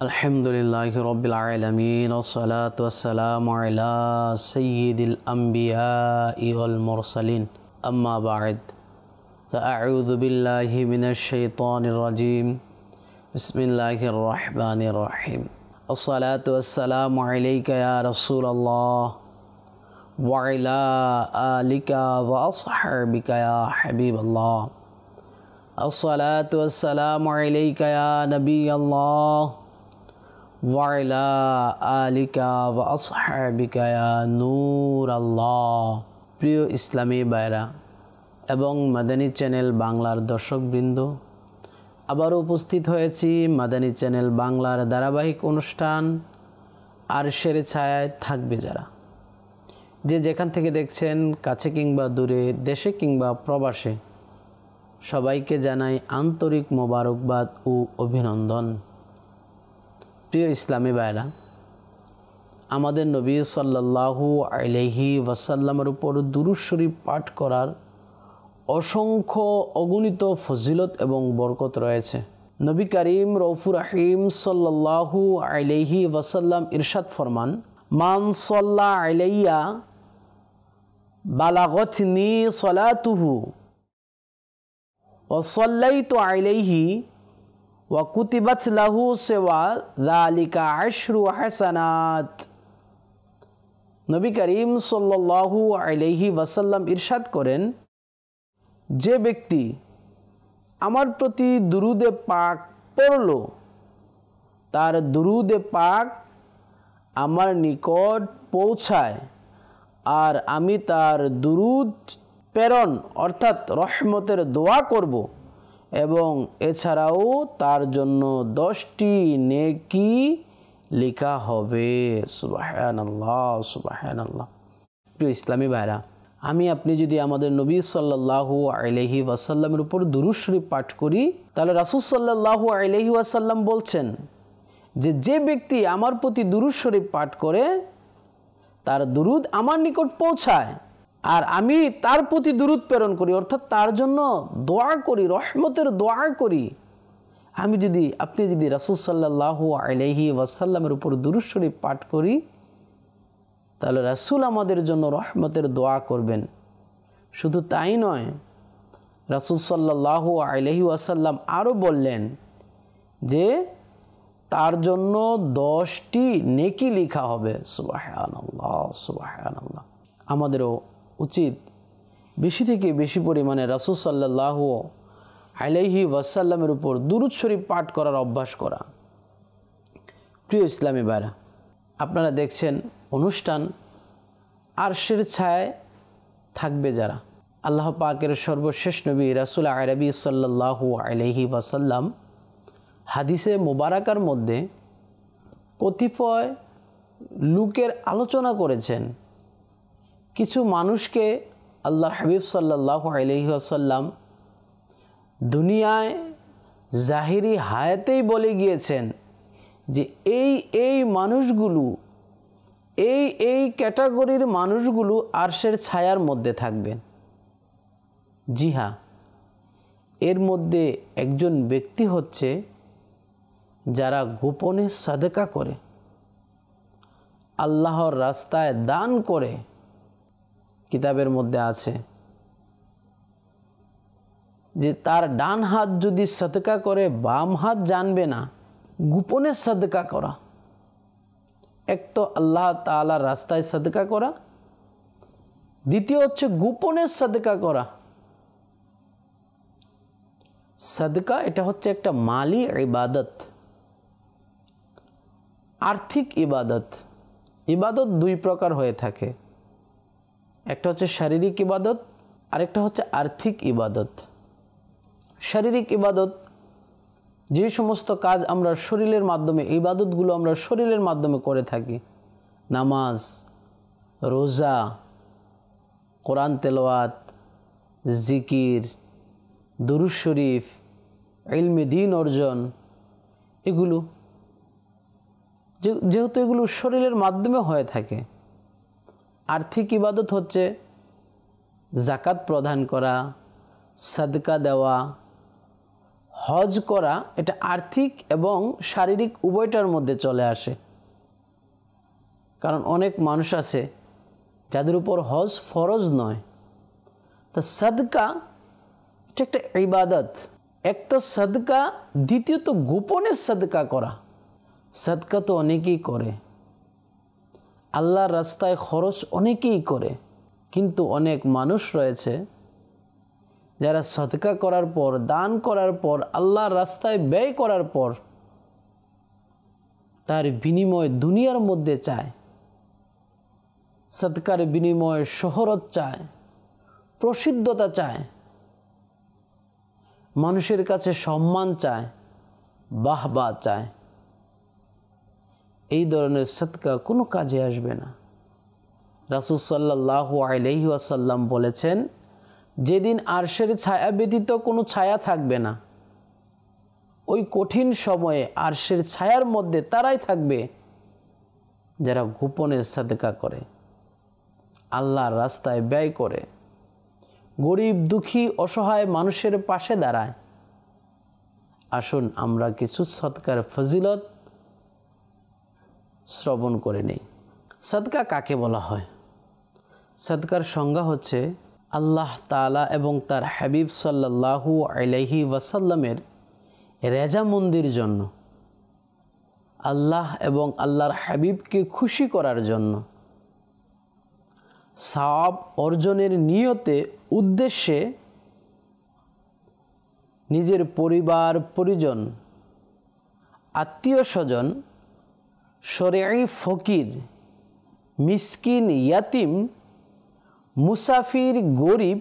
আলহামদুলিল্লাহি রাব্বিল আলামিন ওয়াসসালাতু ওয়াসসালামু আলা সাইয়্যিদিল আমবিয়াই ওয়াল মুরসালিন আম্মা বা'দ ফাআউযু বিল্লাহি মিনাশ শাইতানির রাজীম বিসমিল্লাহির রাহমানির রাহিম আসসালাতু ওয়াসসালামু আলাইকা ইয়া রাসূলুল্লাহ ওয়া আলা আলিকা ওয়া আসহাবিকা ইয়া হাবিবাল্লাহ আসসালাতু ওয়াসসালামু আলাইকা ইয়া নবিয়াল্লাহ ওয়াইলা আলিকা ওয়া আসহাবিকা ইয়া নূর আল্লাহ। প্রিয় ইসলামী ভাইরা এবং মাদানী চ্যানেল বাংলার দর্শকবৃন্দ, আবারও উপস্থিত হয়েছি মাদানী চ্যানেল বাংলার ধারাবাহিক অনুষ্ঠান আরশের ছায়ায় থাকবে যারা। যে যেখান থেকে দেখছেন, কাছে কিংবা দূরে, দেশে কিংবা প্রবাসে, সবাইকে জানাই আন্তরিক মোবারকবাদ ও অভিনন্দন। প্রিয় ইসলামী ভাইরা, আমাদের নবী সাল্লাল্লাহু আলাইহি ওয়াসাল্লামের উপর দুরূদ শরীফ পাঠ করার অসংখ্য অগণিত ফজিলত এবং বরকত রয়েছে। নবী করিম রউফুর রহিম সাল্লাল্লাহু আলাইহি ওয়াসাল্লাম ইরশাদ ফরমান, মান সাল্লা আলাইয়া বালাগতনি সালাতুহু ওয়া সাল্লাইতু আলাইহি ওয়া কুতিবাত লাহু সিওয়া যালিকা আশরু হাসানাত। নবী করিম সাল্লাল্লাহু আলাইহি ওয়াসাল্লাম ইরশাদ করেন, যে ব্যক্তি আমার প্রতি দুরুদে পাক পড়ল, তার দুরুদে পাক আমার নিকট পৌঁছায় আর আমি তার দুরুদ প্রেরণ অর্থাৎ রহমতের দোয়া করব এবং এছাড়াও তার জন্য 10টি নেকি লেখা হবে। সুবহানাল্লাহ, সুবহানাল্লাহ। প্রিয় ইসলামী ভাইরা, আমি আপনি যদি আমাদের নবী সাল্লাল্লাহু আলাইহি ওয়াসাল্লামের উপর দুরূদ শরীফ পাঠ করি, তাহলে রাসূল সাল্লাল্লাহু আলাইহি ওয়াসাল্লাম বলছেন যে যে ব্যক্তি আমার প্রতি দুরূদ শরীফ পাঠ করে তার দুরুদ আমার নিকট পৌঁছায় আর আমি তার প্রতি দুরুদ প্রেরণ করি, অর্থাৎ তার জন্য দোয়া করি, রহমতের দোয়া করি। আপনি যদি রাসূল সাল্লাল্লাহু আলাইহি ওয়াসাল্লামের উপর দুরূদ শরীফ পাঠ করি, তাহলে রাসূল আমাদের জন্য রহমতের দোয়া করবেন। শুধু তাই নয়, রাসূল সাল্লাল্লাহু আলাইহি ওয়াসাল্লাম আরও বললেন যে তার জন্য 10টি নেকি লেখা হবে। সুবহানাল্লাহ, সুবহানাল্লাহ। আমাদেরও উচিত বেশি থেকে বেশি পরিমাণে রাসূল সাল্লাল্লাহু আলাইহি ওয়াসাল্লামের উপর দুরূদ শরীফ পাঠ করার অভ্যাস করা। প্রিয় ইসলামী ভাইরা, আপনারা দেখছেন অনুষ্ঠান আরশের ছায়ায় থাকবে যারা। আল্লাহ পাকের সর্বশেষ নবী রাসূল আরবি সাল্লাল্লাহু আলাইহি ওয়াসাল্লাম হাদিসে মুবারাকার মধ্যে কতিপয় লোকের আলোচনা করেছেন। কিছু মানুষকে আল্লাহর হাবিব সাল্লাল্লাহু আলাইহি ওয়াসাল্লাম দুনিয়ায় জাহিরি হায়াতেই বলে গিয়েছেন যে এই মানুষগুলো, এই ক্যাটাগরির মানুষগুলো আরশের ছায়ার মধ্যে থাকবেন। জি হ্যাঁ, এর মধ্যে একজন ব্যক্তি হচ্ছে যারা গোপনে সাদকা করে, আল্লাহর রাস্তায় দান করে। কিতাবের মধ্যে আছে যে তার ডান হাত যদি সাদকা করে, বাম হাত জানবে না। গোপনে সাদকা করা, এক তো আল্লাহ তাআলার রাস্তায় সাদকা করা, দ্বিতীয় হচ্ছে গোপনে সাদকা করা। সাদকা এটা হচ্ছে একটা মালি ইবাদত, আর্থিক ইবাদত। ইবাদত দুই প্রকার হয়ে থাকে, একটা হচ্ছে শারীরিক ইবাদত, আরেকটা হচ্ছে আর্থিক ইবাদত। শারীরিক ইবাদত যে সমস্ত কাজ আমরা শরীরের মাধ্যমে, ইবাদতগুলো আমরা শরীরের মাধ্যমে করে থাকি, নামাজ, রোজা, কোরআন তেলাওয়াত, জিকির, দুরূদ শরীফ, ইলমে দ্বীন অর্জন, এগুলো যেহেতু এগুলো শরীরের মাধ্যমে হয়ে থাকে। আর্থিক ইবাদত হচ্ছে জাকাত প্রদান করা, সাদকা দেওয়া, হজ করা এটা আর্থিক এবং শারীরিক উভয়টার মধ্যে চলে আসে। কারণ অনেক মানুষ আছে যাদের উপর হজ ফরজ নয়। তা সাদকা এটা একটা ইবাদত। এক তো সাদকা, দ্বিতীয়ত গোপনে সাদকা করা। সাদকা তো অনেকেই করে, আল্লাহর রাস্তায় খরচ অনেকেই করে, কিন্তু অনেক মানুষ রয়েছে যারা সাদকা করার পর, দান করার পর, আল্লাহর রাস্তায় ব্যয় করার পর তার বিনিময় দুনিয়ার মধ্যে চায়। সাদকার বিনিময়ে শোহরত চায়, প্রসিদ্ধতা চায়, মানুষের কাছে সম্মান চায়, বাহবা চায়। এই ধরনের সাদকা কোনো কাজে আসবে না। রাসূল সাল্লাল্লাহু আলাইহি ওয়াসাল্লাম বলেছেন, যেদিন আরশের ছায়া ব্যতীত কোনো ছায়া থাকবে না, ওই কঠিন সময়ে আরশের ছায়ার মধ্যে তারাই থাকবে যারা গোপনে সাদকা করে, আল্লাহর রাস্তায় ব্যয় করে, গরিব দুঃখী অসহায় মানুষের পাশে দাঁড়ায়। আসুন আমরা কিছু সাদকার ফজিলত শ্রবণ করে নেই। সাদকা কাকে বলা হয়? সাদকার সংজ্ঞা হচ্ছে আল্লাহ তাআলা এবং তার হাবিব সাল্লাল্লাহু আলাইহি ওয়াসাল্লামের রেজামন্দির জন্য, আল্লাহ এবং আল্লাহর হাবিবকে খুশি করার জন্য, সওয়াব অর্জনের নিয়তে, উদ্দেশ্যে নিজের পরিবার পরিজন, আত্মীয় স্বজন, শরঈ ফকির, মিসকিন, ইয়াতিম, মুসাফির, গরিব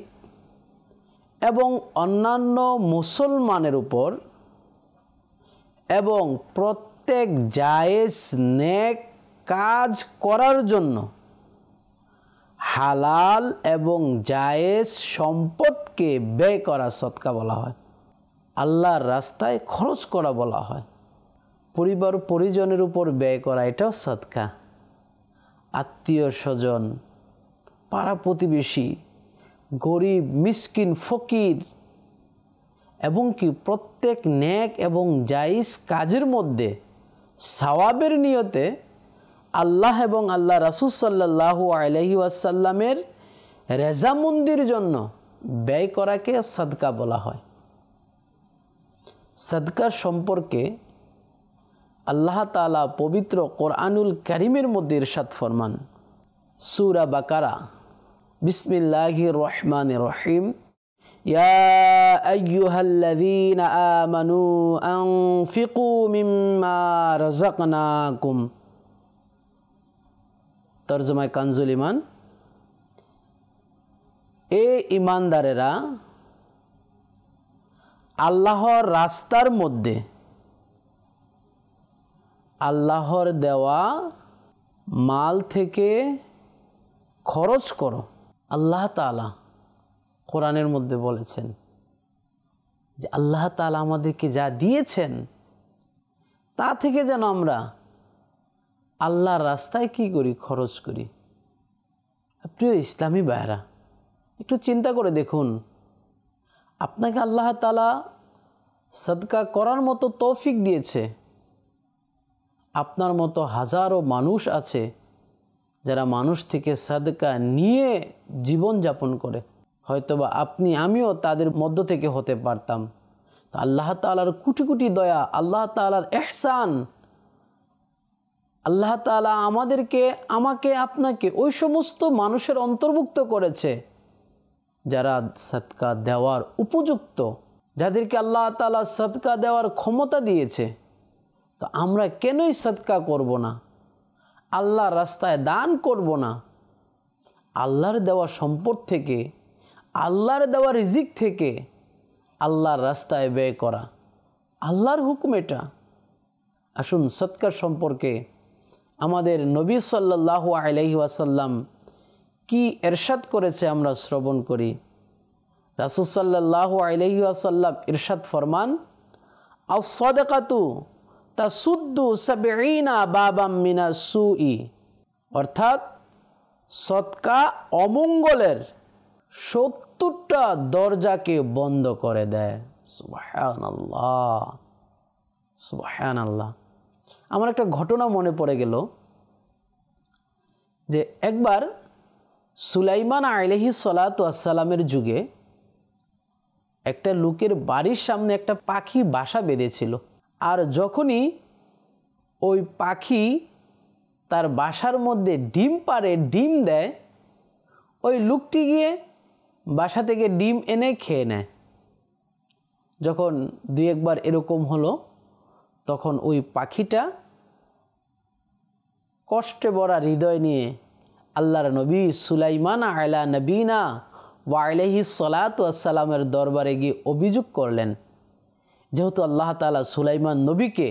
এবং অন্যান্য মুসলমানের উপর এবং প্রত্যেক জায়েজ নেক কাজ করার জন্য হালাল এবং জায়েজ সম্পদকে ব্যয় করা সদকা বলা হয়। আল্লাহর রাস্তায় খরচ করা বলা হয়। পরিবার পরিজনের উপর ব্যয় করা এটাও সদকা। আত্মীয় স্বজন, পাড়া প্রতিবেশী, গরিব, মিসকিন, ফকির এবং কি প্রত্যেক নেক এবং জায়েজ কাজের মধ্যে সওয়াবের নিয়তে আল্লাহ এবং আল্লাহ রাসূল সাল্লাল্লাহু আলাইহি ওয়াসাল্লামের রেজামন্দির জন্য ব্যয় করাকে সাদকা বলা হয়। সাদকার সম্পর্কে আল্লাহ তাআলা পবিত্র কোরআনুল কারীমের মধ্যে ইরশাদ ফরমান, সূরা বাকারা, বিসমিল্লাহির রহমানির রহিম, ইয়া আইয়ুহাল্লাযীনা আমানু আনফিকু মিম্মা রাযাকনাকুম। তরজমায় কানজুল ঈমান, এ ঈমানদারেরা আল্লাহর রাস্তার মধ্যে আল্লাহর দেওয়া মাল থেকে খরচ করো। আল্লাহ তাআলা কোরআনের মধ্যে বলেছেন যে আল্লাহ তাআলা আমাদেরকে যা দিয়েছেন তা থেকে যেন আমরা আল্লাহর রাস্তায় কি করি? খরচ করি। প্রিয় ইসলামী ভাইরা, একটু চিন্তা করে দেখুন, আপনাকে আল্লাহ তাআলা সাদকা করার মতো তৌফিক দিয়েছে। আপনার মতো হাজারো মানুষ আছে যারা মানুষ থেকে সাদকা নিয়ে জীবন যাপন করে। হয়তোবা আপনি আমিও তাদের মধ্য থেকে হতে পারতাম। তো আল্লাহ তাআলার কোটি কোটি দয়া, আল্লাহ তাআলার ইহসান, আল্লাহ তাআলা আমাকে আপনাকে ওই সমস্ত মানুষের অন্তর্ভুক্ত করেছে যারা সাদকা দেওয়ার উপযুক্ত, যাদেরকে আল্লাহ তাআলা সাদকা দেওয়ার ক্ষমতা দিয়েছে। তো আমরা কেনই সাদকা করব না? আল্লাহর রাস্তায় দান করব না? আল্লাহর দেওয়া সম্পদ থেকে, আল্লাহর দেওয়া রিজিক থেকে আল্লাহর রাস্তায় ব্যয় করা আল্লাহর হুকুম এটা। আসুন সাদকার সম্পর্কে আমাদের নবী সাল্লাল্লাহু আলাইহি ওয়াসাল্লাম কি ইরশাদ করেছে আমরা শ্রবণ করি। রাসূল সাল্লাল্লাহু আলাইহি ওয়াসাল্লাম ইরশাদ ফরমান, আস-সাদাকাতু তাসুদ্দু ৭০ বাবাম মিনাস সুই, অর্থাৎ সদকা অমঙ্গলের ৭০টা দরজাকে বন্ধ করে দেয়। সুবহানাল্লাহ, সুবহানাল্লাহ। আমার একটা ঘটনা মনে পড়ে গেল যে একবার সুলাইমান আলাইহিস সালাতু ওয়াস সালামের যুগে একটা লোকের বাড়ির সামনে একটা পাখি বাসা বেঁধেছিল। আর যখনই ওই পাখি তার বাসার মধ্যে ডিম পাড়ে, ডিম দেয়, ওই লোকটি গিয়ে বাসা থেকে ডিম এনে খেয়ে নেয়। যখন দুই একবার এরকম হলো, তখন ওই পাখিটা কষ্টে ভরা হৃদয় নিয়ে আল্লাহর নবী সুলাইমান আলা নবীনা ওয়া আলাইহিস সালাতু ওয়াস সালামের দরবারে গিয়ে অভিযোগ করলেন, যেহেতু আল্লাহ তাআলা সুলাইমান নবীকে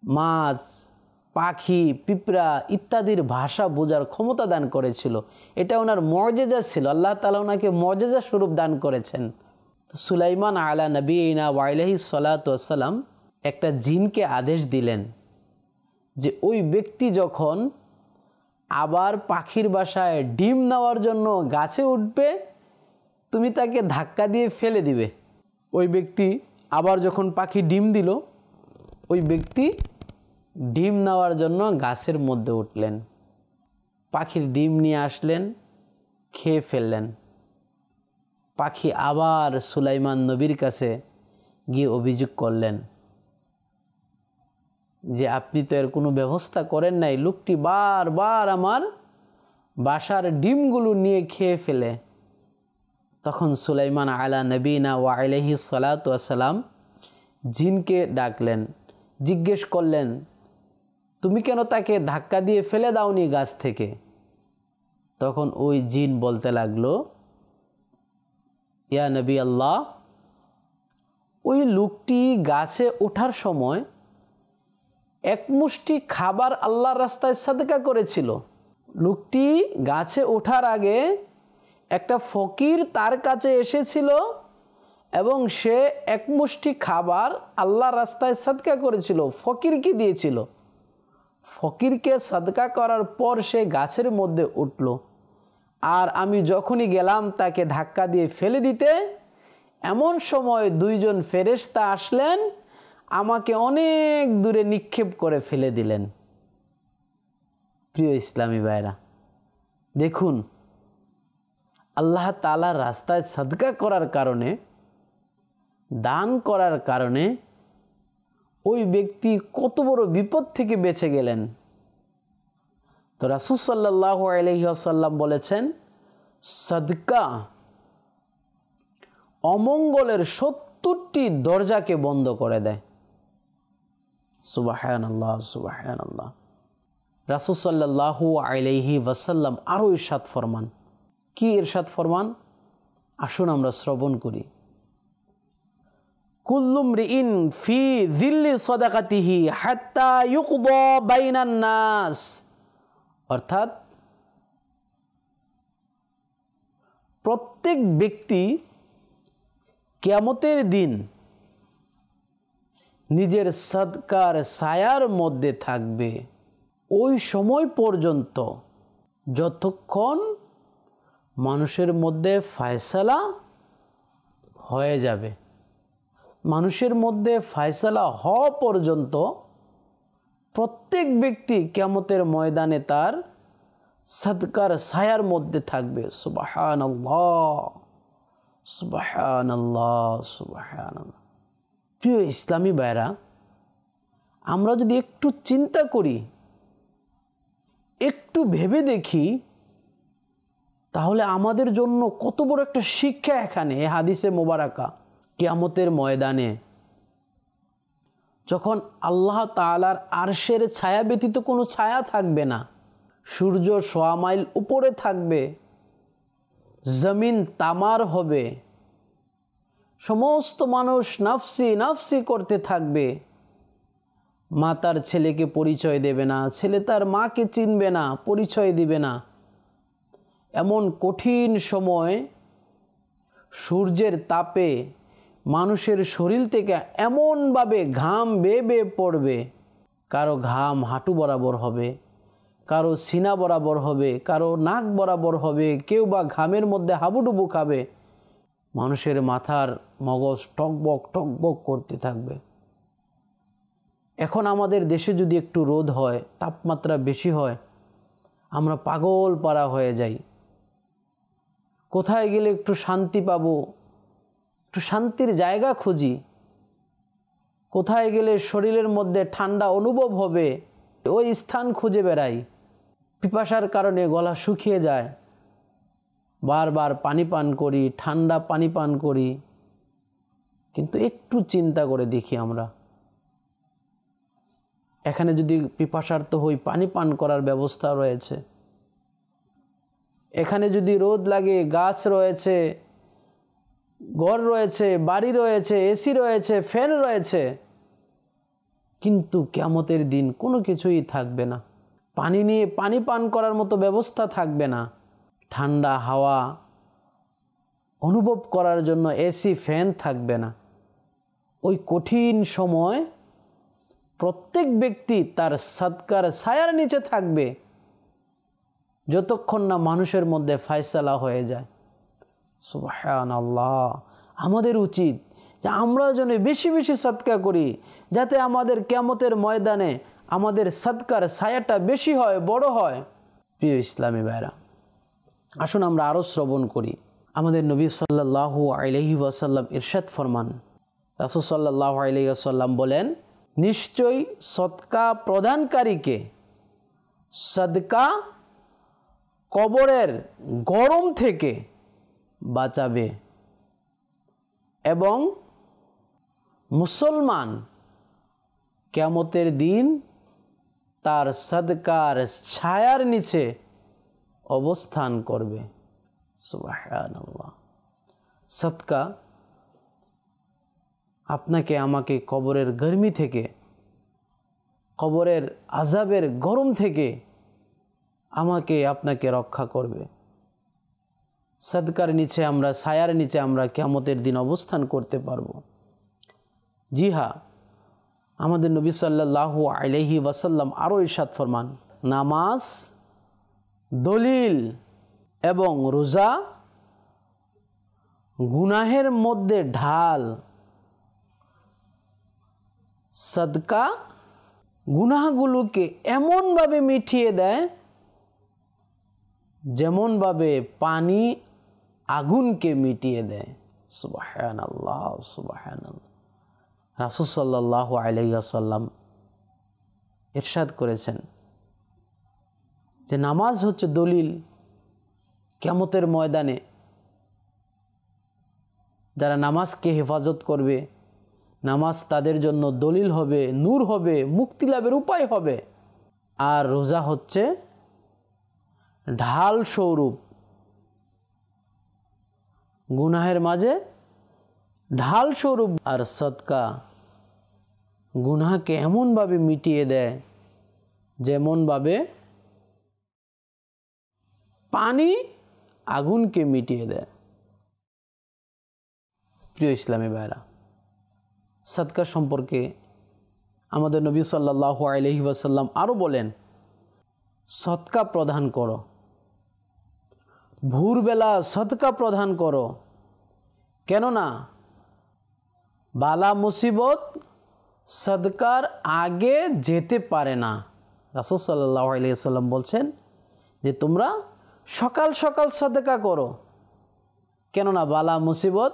মাছ, পাখি, পিঁপড়া ইত্যাদির ভাষা বোঝার ক্ষমতা দান করেছিল, এটা ওনার মুআজিজা ছিল, আল্লাহ তাআলা ওনাকে মুআজিজা স্বরূপ দান করেছেন। সুলাইমান আলা নবীনা ওয়া আলাইহিস সালাতু ওয়াস সালাম একটা জিনকে আদেশ দিলেন যে ওই ব্যক্তি যখন আবার পাখির বাসায় ডিম নেওয়ার জন্য গাছে উঠবে, তুমি তাকে ধাক্কা দিয়ে ফেলে দিবে। ওই ব্যক্তি আবার যখন পাখি ডিম দিল, ওই ব্যক্তি ডিম নেওয়ার জন্য গাছের মধ্যে উঠলেন, পাখির ডিম নিয়ে আসলেন, খেয়ে ফেললেন। পাখি আবার সুলাইমান নবীর কাছে গিয়ে অভিযোগ করলেন যে আপনি তো এর কোনো ব্যবস্থা করেন নাই, লোকটি বারবার আমার বাসার ডিমগুলো নিয়ে খেয়ে ফেলে। তখন সুলাইমান আলা নবীনা ওয়া আলাইহিস সালাতু ওয়াস সালাম জিনকে ডাকলেন, জিজ্ঞেস করলেন, তুমি কেন তাকে ধাক্কা দিয়ে ফেলে দাওনি গাছ থেকে? তখন ওই জিন বলতে লাগলো, ইয়া নবী আল্লাহ, ওই লোকটি গাছে ওঠার সময় এক মুষ্টি খাবার আল্লাহর রাস্তায় সাদকা করেছিল। লোকটি গাছে ওঠার আগে একটা ফকির তার কাছে এসেছিল এবং সে এক মুষ্টি খাবার আল্লাহর রাস্তায় সাদকা করেছিল, ফকিরকে দিয়েছিল। ফকিরকে সাদকা করার পর সে গাছের মধ্যে উঠল, আর আমি যখনই গেলাম তাকে ধাক্কা দিয়ে ফেলে দিতে, এমন সময় দুইজন ফেরেশতা আসলেন, আমাকে অনেক দূরে নিক্ষেপ করে ফেলে দিলেন। প্রিয় ইসলামী ভাইরা, দেখুন আল্লাহ তাআলার রাস্তায় সাদকা করার কারণে, দান করার কারণে ওই ব্যক্তি কত বড় বিপদ থেকে বেঁচে গেলেন। তো রাসূল সাল্লাল্লাহু আলাইহি ওয়াসাল্লাম বলেছেন, সাদকা অমঙ্গলের 70টি দরজাকে বন্ধ করে দেয়। সুবহানাল্লাহ, সুবহানাল্লাহ। রাসূল সাল্লাল্লাহু আলাইহি ওয়াসাল্লাম আরও ইরশাদ ফরমান। কি ইরশাদ ফরমান? আসুন আমরা শ্রবণ করি। কুল্লু মরিইন ফি যিল্লি সাদাকাতিহি হাত্তা ইউকদা বাইনান নাস, অর্থাৎ প্রত্যেক ব্যক্তি কিয়ামতের দিন নিজের সাদকার ছায়ার মধ্যে থাকবে ওই সময় পর্যন্ত যতক্ষণ মানুষের মধ্যে ফয়সালা হয়ে যাবে। মানুষের মধ্যে ফয়সালা হওয়া পর্যন্ত প্রত্যেক ব্যক্তি কিয়ামতের ময়দানে তার সাদকার ছায়ার মধ্যে থাকবে। সুবহানাল্লাহ, সুবহানাল্লাহ, সুবহানাল্লাহ। প্রিয় ইসলামী ভাইরা, আমরা যদি একটু চিন্তা করি, একটু ভেবে দেখি, তাহলে আমাদের জন্য কত বড় একটা শিক্ষা এখানে এই হাদিসে মোবারকা। কিয়ামতের ময়দানে যখন আল্লাহ তাআলার আরশের ছায়া ব্যতীত কোনো ছায়া থাকবে না, সূর্য 100 মাইল উপরে থাকবে, জমিন তামার হবে, সমস্ত মানুষ নাফসি নাফসি করতে থাকবে, মা তার ছেলেকে পরিচয় দেবে না, ছেলে তার মাকে চিনবে না, পরিচয় দিবে না। এমন কঠিন সময় সূর্যের তাপে মানুষের শরীর থেকে এমনভাবে ঘাম বেয়ে বেয়ে পড়বে, কারো ঘাম হাঁটু বরাবর হবে, কারো সিনা বরাবর হবে, কারো নাক বরাবর হবে, কেউ বা ঘামের মধ্যে হাবুডুবু খাবে। মানুষের মাথার মগজ টকবক করতে থাকবে। এখন আমাদের দেশে যদি একটু রোদ হয়, তাপমাত্রা বেশি হয়, আমরা পাগল পারা হয়ে যাই। কোথায় গেলে একটু শান্তি পাবো, একটু শান্তির জায়গা খুঁজি, কোথায় গেলে শরীরের মধ্যে ঠান্ডা অনুভব হবে ওই স্থান খুঁজে বেড়াই। পিপাসার কারণে গলা শুকিয়ে যায়, বারবার পানি পান করি, ঠান্ডা পানি পান করি। কিন্তু একটু চিন্তা করে দেখি, আমরা এখানে যদি পিপাসার্ত হই, পানি পান করার ব্যবস্থা রয়েছে। এখানে যদি রোদ লাগে, গাছ রয়েছে, ঘর রয়েছে, বাড়ি রয়েছে, এসি রয়েছে, ফ্যান রয়েছে। কিন্তু কিয়ামতের দিন কোনো কিছুই থাকবে না। পানি নিয়ে পানি পান করার মতো ব্যবস্থা থাকবে না। ঠান্ডা হাওয়া অনুভব করার জন্য এসি ফ্যান থাকবে না। ওই কঠিন সময় প্রত্যেক ব্যক্তি তার সাদকার ছায়ার নিচে থাকবে, যতক্ষণ না মানুষের মধ্যে ফয়সালা হয়ে যায়। সুবহানাল্লাহ। আমাদের উচিত যে আমরা যেন বেশি বেশি সাদকা করি, যাতে আমাদের কিয়ামতের ময়দানে আমাদের সাদকার ছায়াটা বেশি হয়, বড় হয়। প্রিয় ইসলামী ভাইরা, আসুন আমরা আরও শ্রবণ করি। আমাদের নবী সাল্লাল্লাহু আলাইহি ওয়াসাল্লাম ইরশাদ ফরমান, রাসূল সাল্লাল্লাহু আলাইহি ওয়াসাল্লাম বলেন, নিশ্চয়ই সদকা প্রদানকারীকে সদকা কবরের গরম থেকে বাঁচাবে এবং মুসলমান কিয়ামতের দিন তার সদকার ছায়ার নিচে অবস্থান করবে। সুবহানাল্লাহ। সদকা আপনাকে আমাকে কবরের গরমি থেকে, কবরের আযাবের গরম থেকে আমাকে আপনাকে রক্ষা করবে। সদকার নিচে আমরা, ছায়ার নিচে আমরা কিয়ামতের দিন অবস্থান করতে পারবো। জি হ্যাঁ, আমাদের নবী সাল্লাল্লাহু আলাইহি ওয়াসাল্লাম আরও ইরশাদ ফরমান, নামাজ, দলিল এবং রোজা গুনাহের মধ্যে ঢাল। সদকা গুনাহগুলোকে এমনভাবে মিটিয়ে দেয় যেমনভাবে পানি আগুনকে মিটিয়ে দেয়। সুবহানাল্লাহ, সুবহানাল্লাহ। রাসূল সাল্লাল্লাহু আলাইহি ওয়াসাল্লাম ইরশাদ করেছেন যে নামাজ হচ্ছে দলিল। কিয়ামতের ময়দানে যারা নামাজকে হেফাজত করবে, নামাজ তাদের জন্য দলিল হবে, নূর হবে, মুক্তি লাভের উপায় হবে। আর রোজা হচ্ছে ঢাল স্বরূপ, গুনাহের মাঝে ঢাল স্বরূপ। আর সদকা গুনাহকে এমনভাবে মিটিয়ে দেয় যেমনভাবে পানি আগুনকে মিটিয়ে দেয়। প্রিয় ইসলামী ভাইরা, সদকা সম্পর্কে আমাদের নবী সাল্লাল্লাহু আলাইহি ওয়াসাল্লাম আরও বলেন, সদকা প্রদান করো, ভোরবেলা সদকা প্রদান করো, কেননা বালা মুসিবত সদকার আগে যেতে পারে না। রাসূল সাল্লাল্লাহু আলাইহি ওয়াসাল্লাম বলছেন যে তোমরা সকাল সকাল সদকা করো, কেননা বালা মুসিবত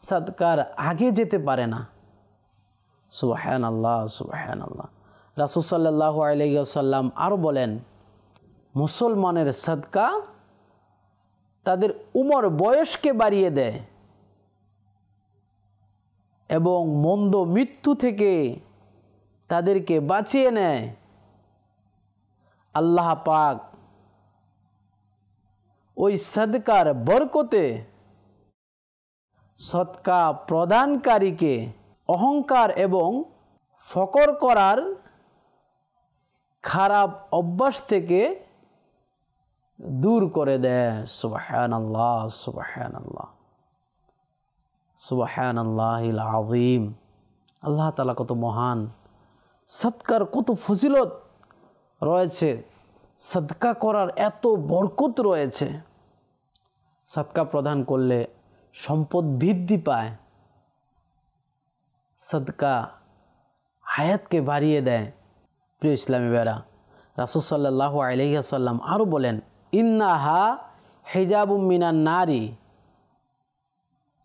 সদকার আগে যেতে পারে না। সুবহানাল্লাহ, সুবহানাল্লাহ। রাসূল সাল্লাল্লাহু আলাইহি ওয়াসাল্লাম আরও বলেন, মুসলমানের সদকা তাদের উমর বয়সকে বাড়িয়ে দেয় এবং মন্দ মৃত্যু থেকে তাদেরকে বাঁচিয়ে নেয়। আল্লাহ পাক ওই সদকার বরকতে সদকা প্রদানকারীকে অহংকার এবং ফকর করার খারাপ অভ্যাস থেকে দূর করে দেয়। সুবহানাল্লাহ, সুবহানাল্লাহ, সুবহানাল্লাহিল আযীম। আল্লাহ তাআলা কত মহান, সদকার কত ফজিলত রয়েছে, সদকা করার এত বরকত রয়েছে। সদকা প্রদান করলে সম্পদ বৃদ্ধি পায়। সদকা হায়াতকে বাড়িয়ে দেয়। প্রিয় ইসলামী ভাইরা, রাসূল সাল্লাল্লাহু আলাইহি ওয়াসাল্লাম আরও বলেন, ইন্নাহা হিজাবুম মিনান নারি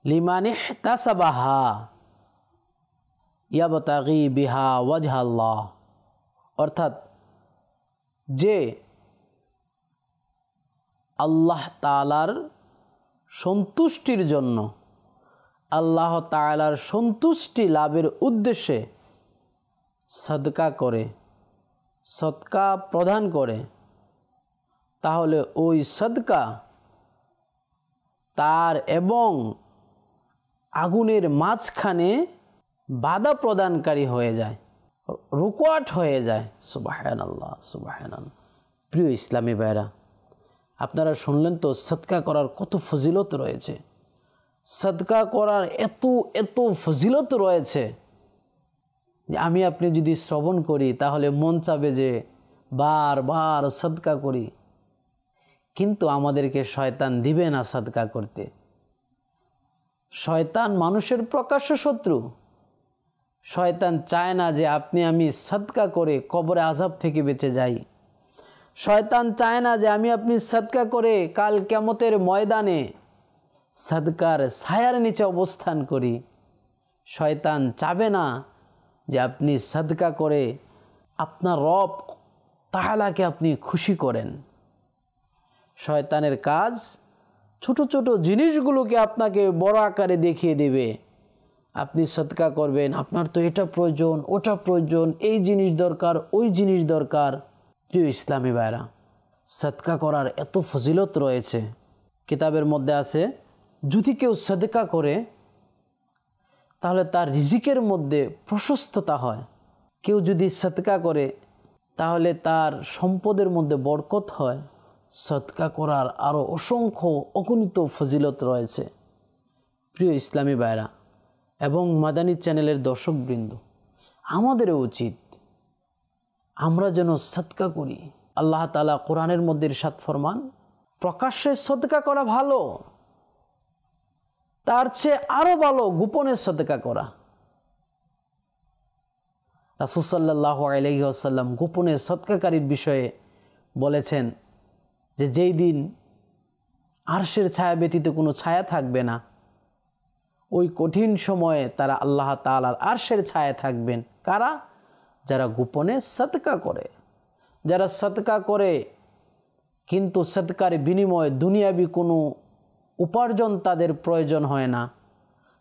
লিমান ইহতাসাবাহা ইয়াবতাগি বিহা ওয়াজহাল্লাহ। অর্থাৎ যে আল্লাহ তাআলার সন্তুষ্টির জন্য, আল্লাহ তাআলার সন্তুষ্টি লাভের উদ্দেশ্যে সদকা করে, সদকা প্রদান করে, তাহলে ওই সদকা তার এবং আগুনের মাঝখানে বাধা প্রদানকারী হয়ে যায়, রুকওয়াট হয়ে যায়। সুবহানাল্লাহ, সুবহানাল্লাহ। প্রিয় ইসলামী ভাইরা, আপনারা শুনলেন তো সদকা করার কত ফজিলত রয়েছে। সদকা করার এত এত ফজিলত রয়েছে যে আমি আপনি যদি শ্রবণ করি তাহলে মন চাবে যে বারবার সদকা করি, কিন্তু আমাদেরকে শয়তান দিবে না সদকা করতে। শয়তান মানুষের প্রকাশ্য শত্রু। শয়তান চায় না যে আপনি আমি সদকা করে কবরে আযাব থেকে বেঁচে যাই। শয়তান চায় না যে আমি আপনি সদকা করে কাল কিয়ামতের ময়দানে সদকার ছায়ার নিচে অবস্থান করি। শয়তান চাবে না যে আপনি সদকা করে আপনার রব তাআলাকে আপনি খুশি করেন। শয়তানের কাজ ছোট ছোট জিনিসগুলোকে আপনাকে বড় আকারে দেখিয়ে দেবে। আপনি সদকা করবেন, আপনার তো এটা প্রয়োজন, ওটা প্রয়োজন, এই জিনিস দরকার, ওই জিনিস দরকার। প্রিয় ইসলামী ভাইরা, সদকা করার এত ফজিলত রয়েছে। কিতাবের মধ্যে আছে, যদি কেউ সদকা করে তাহলে তার রিজিকের মধ্যে প্রশস্ততা হয়। কেউ যদি সদকা করে তাহলে তার সম্পদের মধ্যে বরকত হয়। সদকা করার আরও অসংখ্য অগণিত ফজিলত রয়েছে। প্রিয় ইসলামী ভাইরা এবং মাদানী চ্যানেলের দর্শকবৃন্দ, আমাদেরও উচিত আমরা যেন সদকা করি। আল্লাহ তাআলা কোরআনের মধ্যে ইরশাদ ফরমান, প্রকাশ্যে সদকা করা ভালো, তার চেয়ে আরো ভালো গোপনে সদকা করা। রাসূল সাল্লাল্লাহু আলাইহি ওয়াসাল্লাম গোপনে সদকাকারীর বিষয়ে বলেছেন যে যেই দিন আরশের ছায়া ব্যতীত কোনো ছায়া থাকবে না, ওই কঠিন সময়ে তারা আল্লাহ তাআলার আরশের ছায়া থাকবেন। কারা? যারা গোপনে সদকা করে। যারা সদকা করে কিন্তু সদকার বিনিময়ে দুনিয়াবি কোনো উপার্জন তাদের প্রয়োজন হয় না।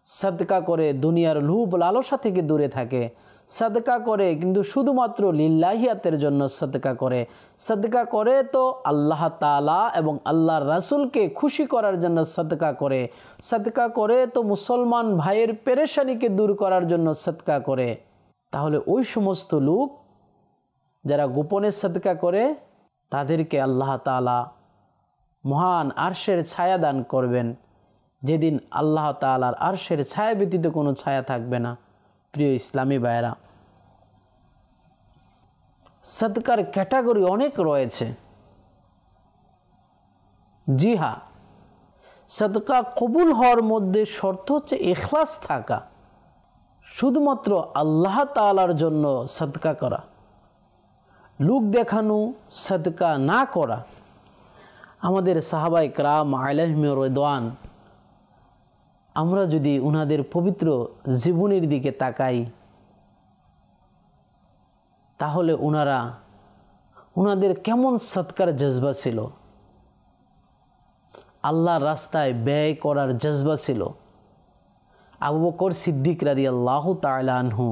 সদকা করে দুনিয়ার লোভ লালসা থেকে দূরে থাকে। সদকা করে কিন্তু শুধুমাত্র লিল্লাহিয়াতের জন্য সদকা করে। সদকা করে তো আল্লাহ তাআলা এবং আল্লাহর রাসূলকে খুশি করার জন্য সদকা করে। সদকা করে তো মুসলমান ভাইয়ের পেরেশানিকে দূর করার জন্য সদকা করে। তাহলে ওই সমস্ত লোক যারা গোপনে সদকা করে তাদেরকে আল্লাহ তাআলা মহান আরশের ছায়া দান করবেন, যেদিন আল্লাহ তাআলার আরশের ছায়া ব্যতীত কোনো ছায়া থাকবে না। প্রিয় ইসলামী ভাইয়েরা, সদকার ক্যাটাগরি অনেক রয়েছে। জি হ্যাঁ, সদকা কবুল হওয়ার মধ্যে শর্ত হচ্ছে ইখলাস থাকা, শুধুমাত্র আল্লাহ তাআলার জন্য সদকা করা, লোক দেখানো সদকা না করা। আমাদের সাহাবায়ে কেরাম আলাইহিমুর রিদওয়ান, আমরা যদি উনাদের পবিত্র জীবনের দিকে তাকাই তাহলে উনাদের কেমন সদকার জজবা ছিল, আল্লাহর রাস্তায় ব্যয় করার জজবা ছিল। আবু বকর সিদ্দিক রাদিয়াল্লাহু তাআলা আনহু,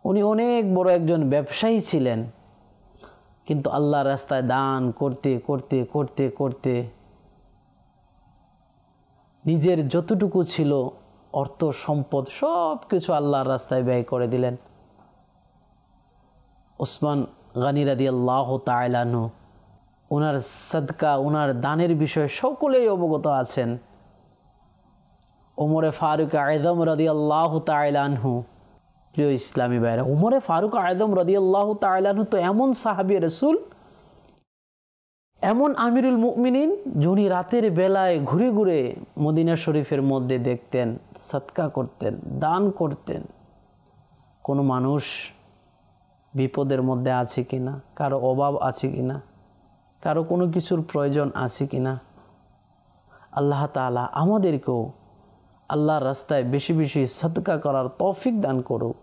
উনি অনেক বড় একজন ব্যবসায়ী ছিলেন, কিন্তু আল্লাহর রাস্তায় দান করতে করতে করতে করতে নিজের যতটুকু ছিল অর্থ সম্পদ সব কিছু আল্লাহর রাস্তায় ব্যয় করে দিলেন। ওসমান গনি রাদিয়াল্লাহু তাআলা আনহু, ওনার সদকা ওনার দানের বিষয়ে সকলেই অবগত আছেন। ওমরে ফারুক আযম রাদিয়াল্লাহু তাআলা আনহু, প্রিয় ইসলামী ভাইরা, ওমরে ফারুক আযম রাদিয়াল্লাহু তাআলা আনহু তো এমন সাহাবী রাসূল এমন আমিরুল মুমিনিন যিনি রাতের বেলায় ঘুরে ঘুরে মদিনা শরীফের মধ্যে দেখতেন, সদকা করতেন, দান করতেন, কোনো মানুষ বিপদের মধ্যে আছে কিনা, কারো অভাব আছে কিনা, কারো কোনো কিছুর প্রয়োজন আছে কিনা। আল্লাহ তাআলা আমাদেরকেও আল্লাহর রাস্তায় বেশি বেশি সদকা করার তৌফিক দান করুক।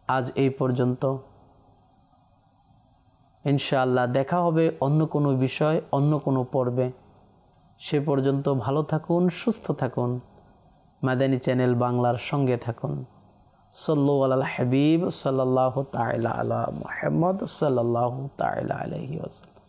আজ এই পর্যন্ত, ইনশাআল্লাহ দেখা হবে অন্য কোনো বিষয়, অন্য কোনো পর্বে। সে পর্যন্ত ভালো থাকুন, সুস্থ থাকুন, মাদানী চ্যানেল বাংলার সঙ্গে থাকুন। সাল্লু আলাল হাবিব সাল্লাল্লাহু তাআলা আলা মুহাম্মদ সাল্লাল্লাহু তাআলা আলাইহি ওয়াসাল্লাম।